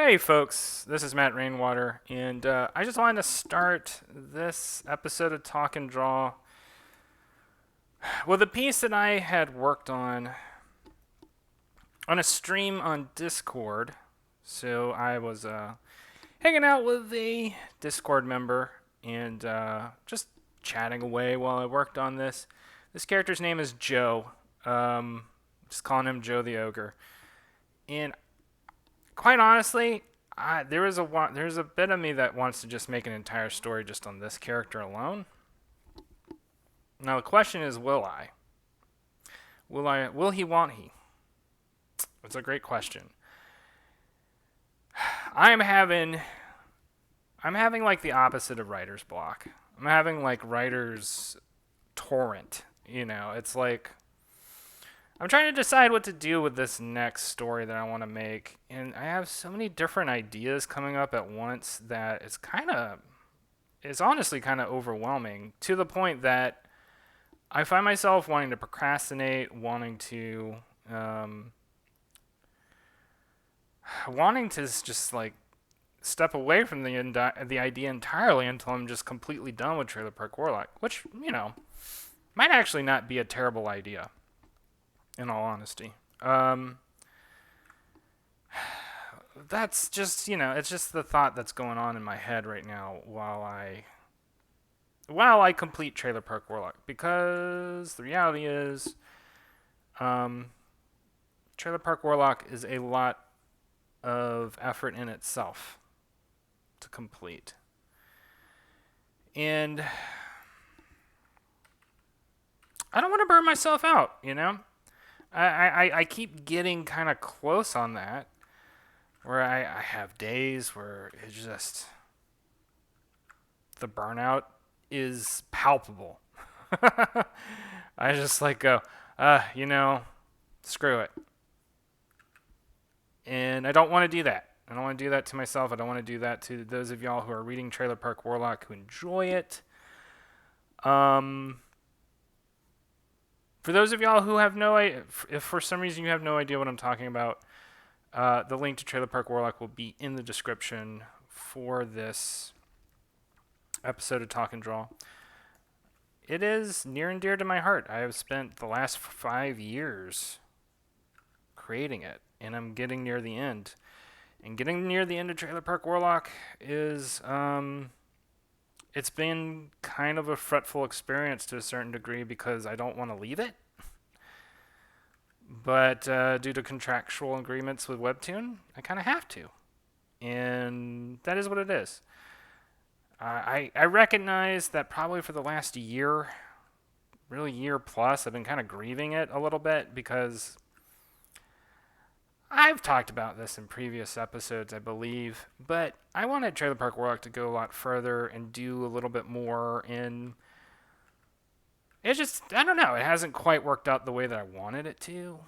Hey folks, this is Matt Rainwater, and I just wanted to start this episode of Talk and Draw with a piece that I had worked on a stream on Discord. So I was hanging out with a Discord member and just chatting away while I worked on this. This character's name is Joe. Just calling him Joe the Ogre. And quite honestly, there's a bit of me that wants to just make an entire story just on this character alone. Now the question is, will I? Will he? Want he? It's a great question. I'm having like the opposite of writer's block. I'm having like writer's torrent. It's like I'm trying to decide what to do with this next story that I want to make, and I have so many different ideas coming up at once that it's honestly kind of overwhelming, to the point that I find myself wanting to procrastinate, wanting to just like step away from the idea entirely until I'm just completely done with Trailer Park Warlock, which might actually not be a terrible idea, in all honesty. That's just, it's just the thought that's going on in my head right now while I complete Trailer Park Warlock, because the reality is, Trailer Park Warlock is a lot of effort in itself to complete. And I don't want to burn myself out, I keep getting kind of close on that, where I have days where it's just, the burnout is palpable. I just like go, screw it. And I don't want to do that. I don't want to do that to myself. I don't want to do that to those of y'all who are reading Trailer Park Warlock who enjoy it. For those of y'all who have no idea, if for some reason you have no idea what I'm talking about, the link to Trailer Park Warlock will be in the description for this episode of Talk and Draw. It is near and dear to my heart. I have spent the last 5 years creating it, and I'm getting near the end. And getting near the end of Trailer Park Warlock is, it's been kind of a fretful experience to a certain degree, because I don't want to leave it. But due to contractual agreements with Webtoon, I kind of have to. And that is what it is. I recognize that probably for the last year, really year plus, I've been kind of grieving it a little bit, because I've talked about this in previous episodes, I believe, but I wanted Trailer Park Warlock to go a lot further and do a little bit more, and it's just, I don't know, it hasn't quite worked out the way that I wanted it to.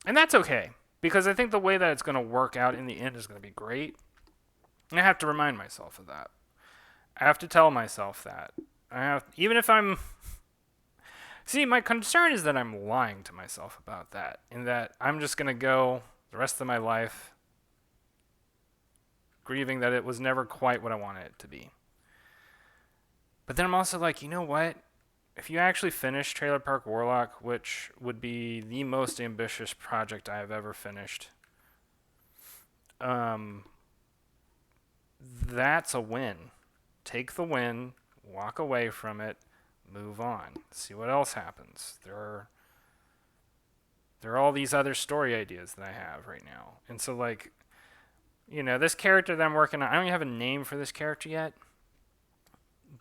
And that's okay, because I think the way that it's going to work out in the end is going to be great. And I have to remind myself of that. I have to tell myself that. Even if I'm... See, my concern is that I'm lying to myself about that, and that I'm just going to go the rest of my life grieving that it was never quite what I wanted it to be. But then I'm also like, you know what? If you actually finish Trailer Park Warlock, which would be the most ambitious project I have ever finished, that's a win. Take the win, walk away from it, move on, see what else happens. There are all these other story ideas that I have right now. And so, like, this character that I'm working on, I don't even have a name for this character yet,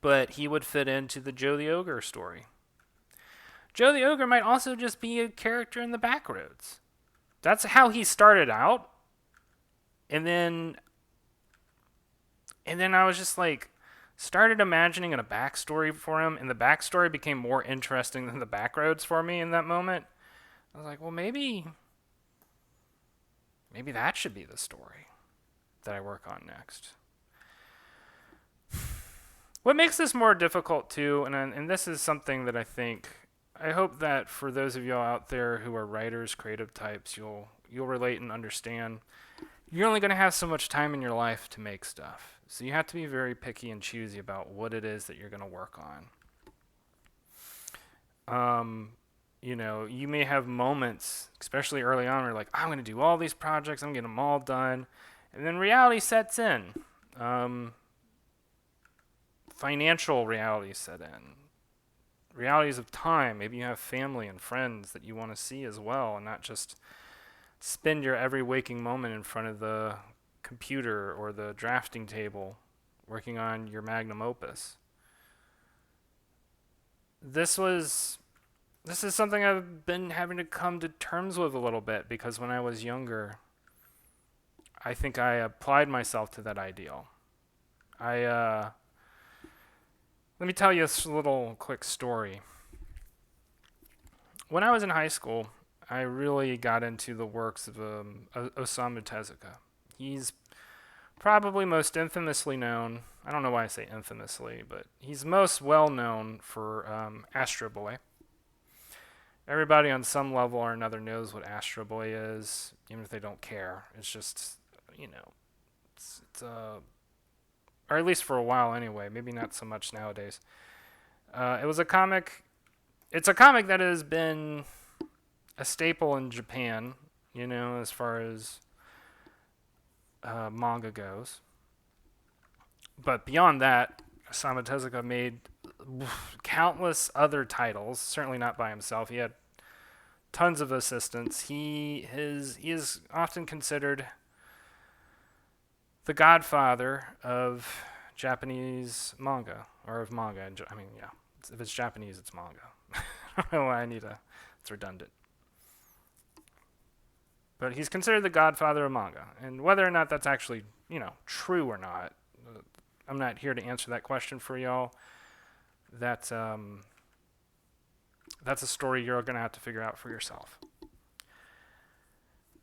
but he would fit into the Joe the Ogre story. Joe the Ogre might also just be a character in the Backroads. That's how he started out. And then I was just like, started imagining a backstory for him, and the backstory became more interesting than the Backroads for me in that moment. I was like, well, maybe that should be the story that I work on next. What makes this more difficult too, and this is something that I hope that for those of y'all out there who are writers, creative types, you'll relate and understand. you're only going to have so much time in your life to make stuff. So you have to be very picky and choosy about what it is that you're going to work on. You may have moments, especially early on, where you're like, I'm going to do all these projects, I'm going to get them all done. And then reality sets in. Financial realities set in. Realities of time. Maybe you have family and friends that you want to see as well, and not just spend your every waking moment in front of the computer or the drafting table working on your magnum opus. This is something I've been having to come to terms with a little bit, because when I was younger, I think I applied myself to that ideal. Let me tell you a little quick story. When I was in high school, I really got into the works of Osamu Tezuka. He's probably most infamously known, I don't know why I say infamously, but he's most well known for Astro Boy. Everybody on some level or another knows what Astro Boy is, even if they don't care. It's just, or at least for a while anyway, maybe not so much nowadays. It was a comic. It's a comic that has been a staple in Japan, as far as manga goes. But beyond that, Osamu Tezuka made countless other titles, certainly not by himself. He had tons of assistants. He is often considered the godfather of Japanese manga, or of manga. I mean, yeah, if it's Japanese, it's manga. I don't know why it's redundant. But he's considered the godfather of manga. And whether or not that's actually, true or not, I'm not here to answer that question for y'all. That's a story you're going to have to figure out for yourself.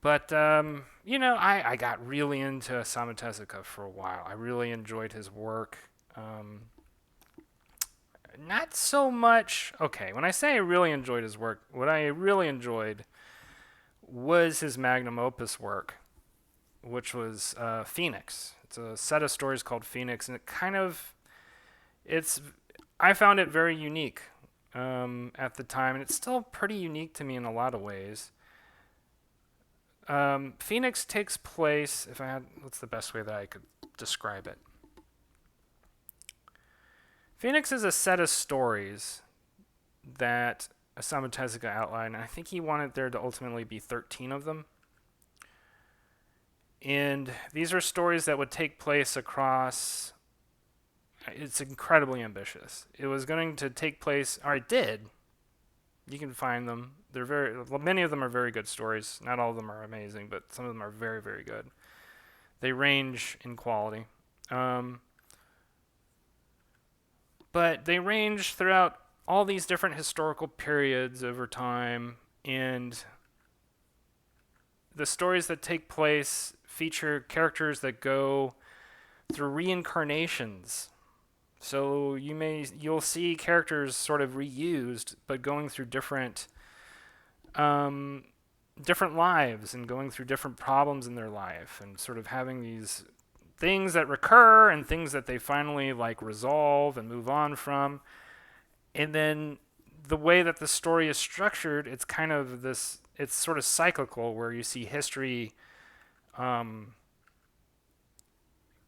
But, I got really into Osamu Tezuka for a while. I really enjoyed his work. Not so much... Okay, when I say I really enjoyed his work, what I really enjoyed was his magnum opus work, which was Phoenix. It's a set of stories called Phoenix, and I found it very unique at the time, and it's still pretty unique to me in a lot of ways. Phoenix takes place, what's the best way that I could describe it? Phoenix is a set of stories that Osamu Tezuka outlined, and I think he wanted there to ultimately be 13 of them. And these are stories that would take place across... It's incredibly ambitious. It was going to take place... Or it did. You can find them. Many of them are very good stories. Not all of them are amazing, but some of them are very, very good. They range in quality. But they range throughout all these different historical periods over time, and the stories that take place feature characters that go through reincarnations. So you'll see characters sort of reused, but going through different lives and going through different problems in their life, and sort of having these things that recur and things that they finally resolve and move on from. And then the way that the story is structured, it's kind of it's sort of cyclical, where you see history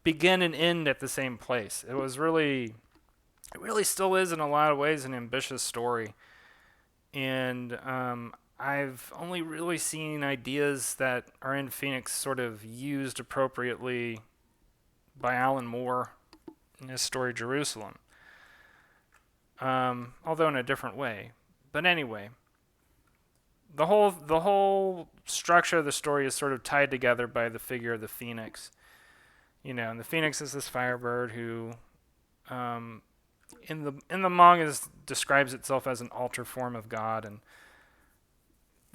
begin and end at the same place. It really still is in a lot of ways an ambitious story. And I've only really seen ideas that are in Phoenix sort of used appropriately by Alan Moore in his story Jerusalem. Although in a different way. But anyway, the whole structure of the story is sort of tied together by the figure of the Phoenix. And the Phoenix is this firebird who, in the manga, describes itself as an altered form of God, and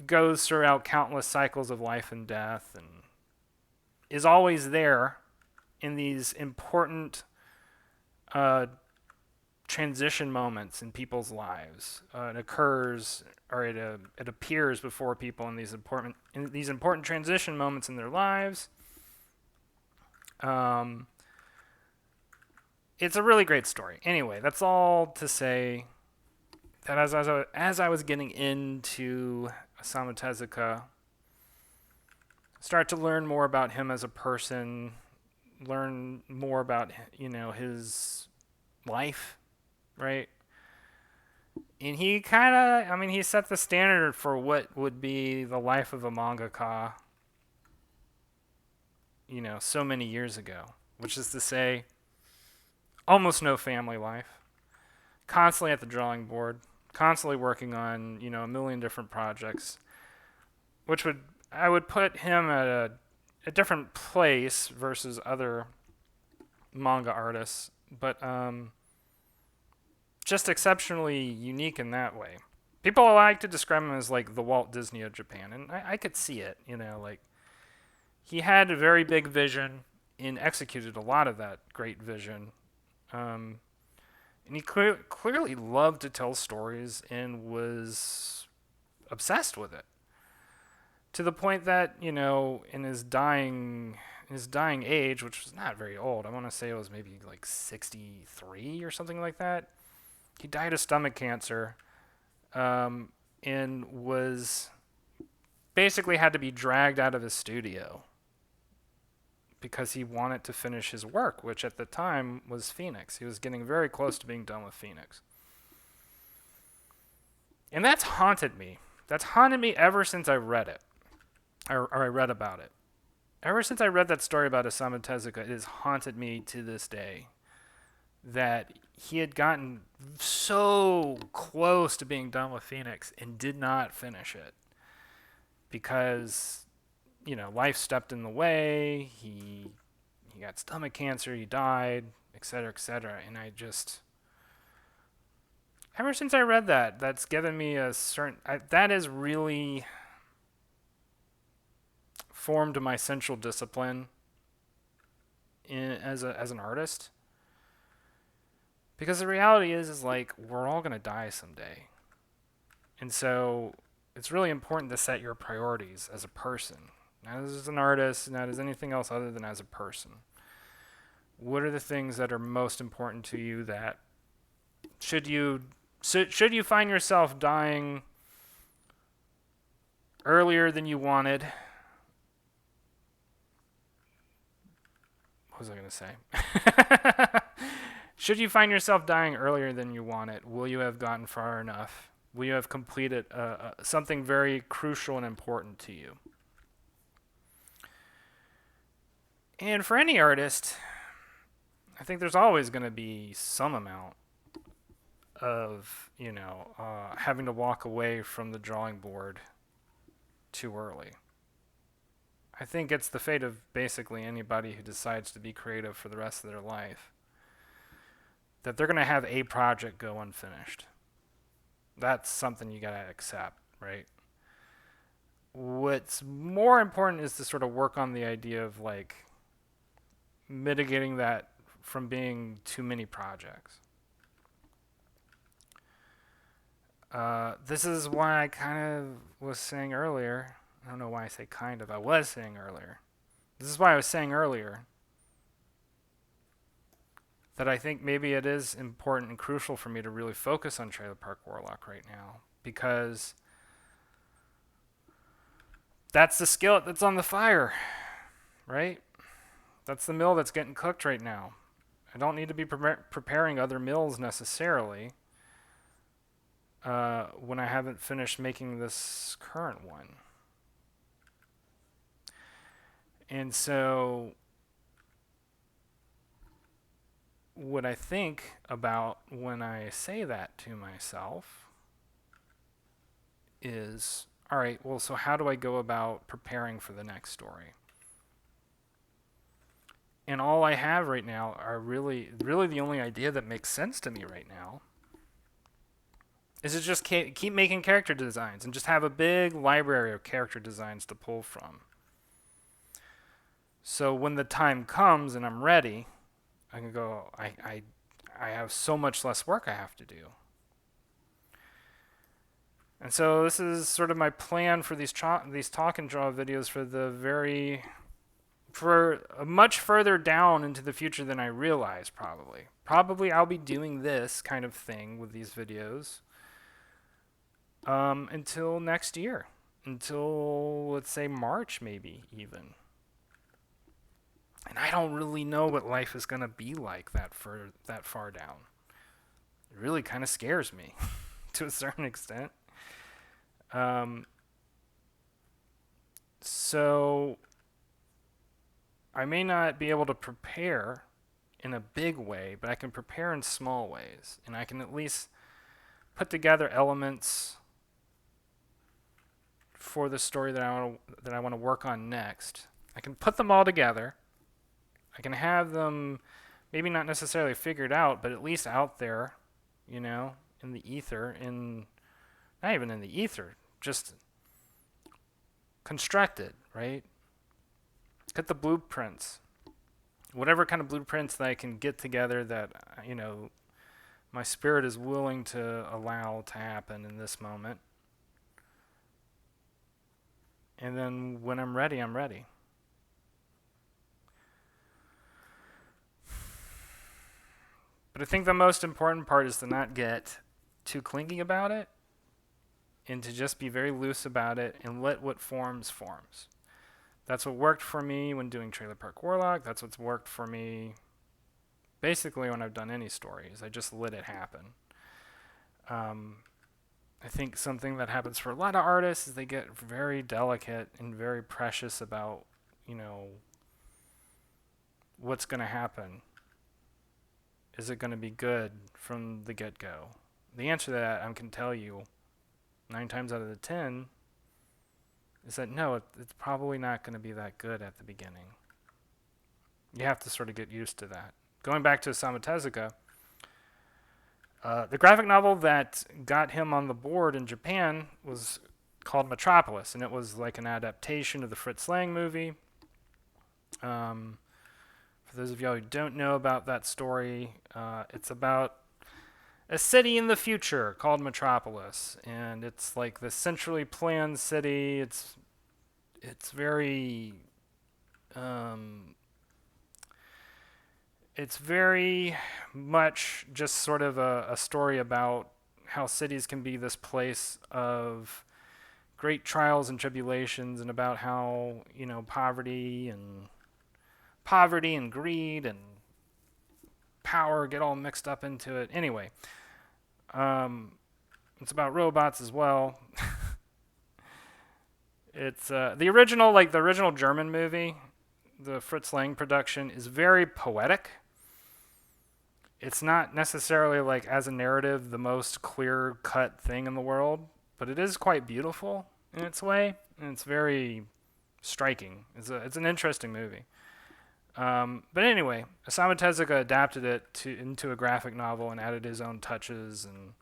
goes throughout countless cycles of life and death, and is always there in these important transition moments in people's lives. It occurs, or it appears before people in these important transition moments in their lives. Um, it's a really great story. Anyway, that's all to say that as I was getting into Osamu Tezuka, start to learn more about him as a person, learn more about his life, right? And he kind of, I mean, he set the standard for what would be the life of a mangaka, so many years ago, which is to say, almost no family life, constantly at the drawing board, constantly working on, a million different projects, which I would put him at a different place versus other manga artists, but just exceptionally unique in that way. People like to describe him as like the Walt Disney of Japan, and I could see it. Like he had a very big vision and executed a lot of that great vision. And he clearly loved to tell stories and was obsessed with it to the point that in his dying age, which was not very old, I want to say it was maybe like 63 or something like that. He died of stomach cancer, and was basically had to be dragged out of his studio because he wanted to finish his work, which at the time was Phoenix. He was getting very close to being done with Phoenix. And that's haunted me. That's haunted me ever since I read it, or I read about it. Ever since I read that story about Osamu Tezuka, it has haunted me to this day that he had gotten so close to being done with Phoenix and did not finish it because life stepped in the way. He got stomach cancer. He died, etc., etc. And I just, ever since I read that, that's given me a certain. That has really formed my central discipline as an artist. Because the reality is like we're all gonna die someday, and so it's really important to set your priorities as a person, not as an artist, not as anything else other than as a person. What are the things that are most important to you? That should you find yourself dying earlier than you wanted? What was I gonna say? Should you find yourself dying earlier than you want it, will you have gotten far enough? Will you have completed something very crucial and important to you? And for any artist, I think there's always going to be some amount of, having to walk away from the drawing board too early. I think it's the fate of basically anybody who decides to be creative for the rest of their life, that they're going to have a project go unfinished. That's something you got to accept, right? What's more important is to sort of work on the idea of like mitigating that from being too many projects. This is why I kind of was saying earlier. I don't know why I say kind of. I was saying earlier. This is why I was saying earlier that I think maybe it is important and crucial for me to really focus on Trailer Park Warlock right now, because that's the skillet that's on the fire, right? That's the meal that's getting cooked right now. I don't need to be preparing other meals necessarily when I haven't finished making this current one. And so what I think about when I say that to myself is, all right, well, so how do I go about preparing for the next story? And all I have right now are really the only idea that makes sense to me right now is to just keep making character designs and just have a big library of character designs to pull from. So when the time comes and I'm ready, I can go, I have so much less work I have to do. And so this is sort of my plan for these talk and draw videos for the very for much further down into the future than I realize, probably. Probably I'll be doing this kind of thing with these videos until next year. Until, let's say, March, maybe, even. And I don't really know what life is going to be like that far down. It really kind of scares me to a certain extent. So I may not be able to prepare in a big way, but I can prepare in small ways, and I can at least put together elements for the story that I want to work on next. I can put them all together. I can have them maybe not necessarily figured out, but at least out there, in the ether, not even in the ether, just constructed, right? Get the blueprints. Whatever kind of blueprints that I can get together that, my spirit is willing to allow to happen in this moment. And then when I'm ready, I'm ready. But I think the most important part is to not get too clingy about it and to just be very loose about it and let what forms. That's what worked for me when doing Trailer Park Warlock. That's what's worked for me basically when I've done any stories. I just let it happen. I think something that happens for a lot of artists is they get very delicate and very precious about, what's going to happen. Is it going to be good from the get-go? The answer to that, I can tell you, 9 times out of the 10, is that no, it's probably not going to be that good at the beginning. You have to sort of get used to that. Going back to Osamu Tezuka, the graphic novel that got him on the board in Japan was called Metropolis, and it was like an adaptation of the Fritz Lang movie. For those of y'all who don't know about that story, it's about a city in the future called Metropolis, and it's like the centrally planned city. It's very much just sort of a story about how cities can be this place of great trials and tribulations, and about how poverty and greed and power get all mixed up into it. Anyway, it's about robots as well. It's the original German movie, the Fritz Lang production, is very poetic. It's not necessarily like as a narrative the most clear-cut thing in the world, but it is quite beautiful in its way, and it's very striking. It's an interesting movie. But anyway, Osamu Tezuka adapted it into a graphic novel and added his own touches, and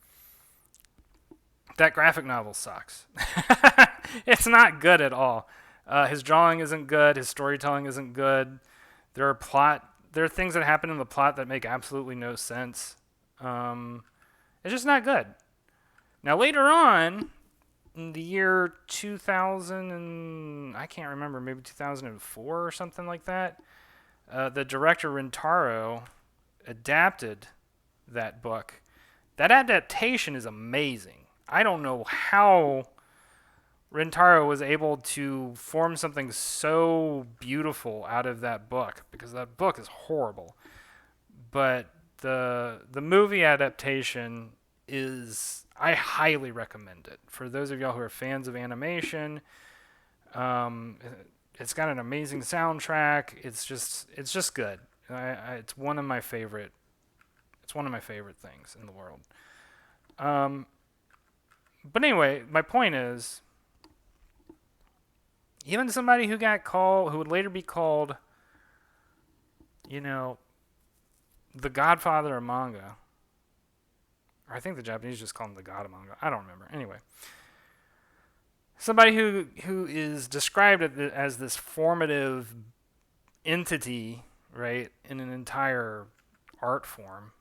that graphic novel sucks. It's not good at all. His drawing isn't good. His storytelling isn't good. There are things that happen in the plot that make absolutely no sense. It's just not good. Now later on, in the year 2000, and I can't remember, maybe 2004 or something like that, the director Rintaro adapted that book. That adaptation is amazing. I don't know how Rintaro was able to form something so beautiful out of that book, because that book is horrible. But the movie adaptation is, I highly recommend it. For those of y'all who are fans of animation, it's got an amazing soundtrack. It's just good. It's one of my favorite things in the world. But anyway, my point is, even somebody who would later be called, the Godfather of manga, or I think the Japanese just call him the God of manga. I don't remember. Anyway, somebody who is described as this formative entity, right, in an entire art form.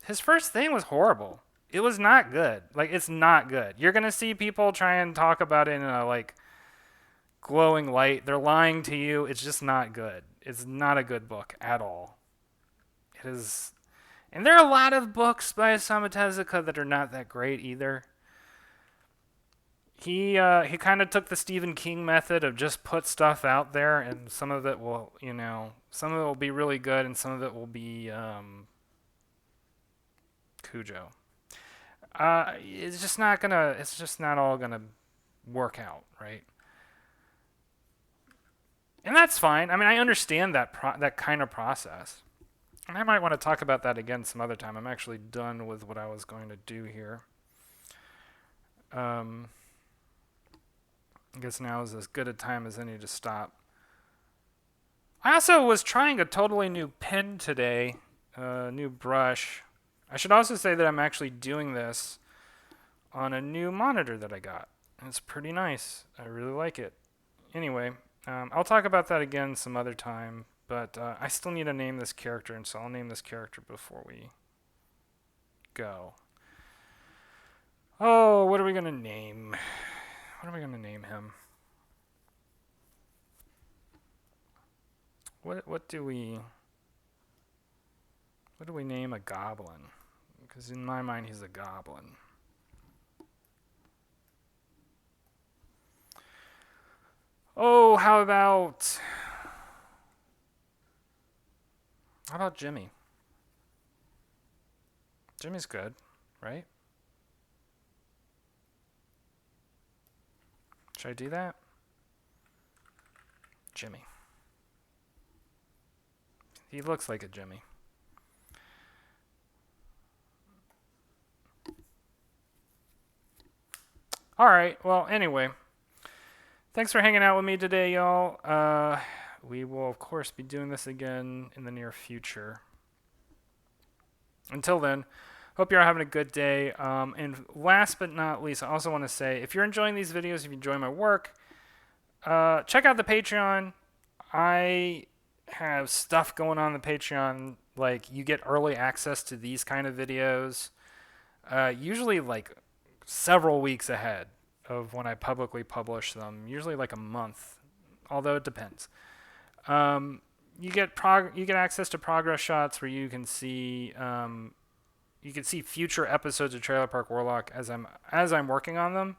His first thing was horrible. It was not good. Like, it's not good. You're gonna see people try and talk about it in a glowing light. They're lying to you. It's just not good. It's not a good book at all. It is, and there are a lot of books by Osamu Tezuka that are not that great either. He kind of took the Stephen King method of just put stuff out there, and some of it will, some of it will be really good, and some of it will be Cujo. It's just not gonna. It's just not all gonna work out, right? And that's fine. I mean, I understand that kind of process. And I might want to talk about that again some other time. I'm actually done with what I was going to do here. I guess now is as good a time as any to stop. I also was trying a totally new pen today, new brush. I should also say that I'm actually doing this on a new monitor that I got. It's pretty nice. I really like it. Anyway, I'll talk about that again some other time, but I still need to name this character, and so I'll name this character before we go. Oh, what are we going to name? What are we going to name him? What do we name a goblin? Because in my mind, he's a goblin. Oh, how about Jimmy? Jimmy's good, right? Should I do that? Jimmy. He looks like a Jimmy. Alright, well, anyway. Thanks for hanging out with me today, y'all. We will, of course, be doing this again in the near future. Until then, hope you're having a good day. And last but not least, I also want to say, if you're enjoying these videos, if you enjoy my work, check out the Patreon. I have stuff going on the Patreon. Like, you get early access to these kind of videos, usually like several weeks ahead of when I publicly publish them, usually like a month, although it depends. You get access to progress shots where you can see future episodes of Trailer Park Warlock as I'm working on them,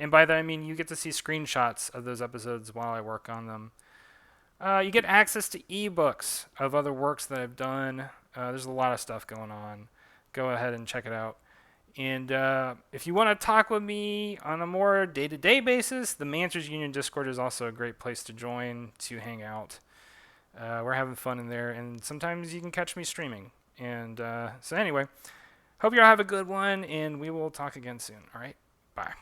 and by that I mean you get to see screenshots of those episodes while I work on them. You get access to ebooks of other works that I've done. There's a lot of stuff going on. Go ahead and check it out. And if you want to talk with me on a more day-to-day basis, the Mancers Union Discord is also a great place to join to hang out. We're having fun in there, and sometimes you can catch me streaming. And so anyway, hope you all have a good one, and we will talk again soon. All right, bye.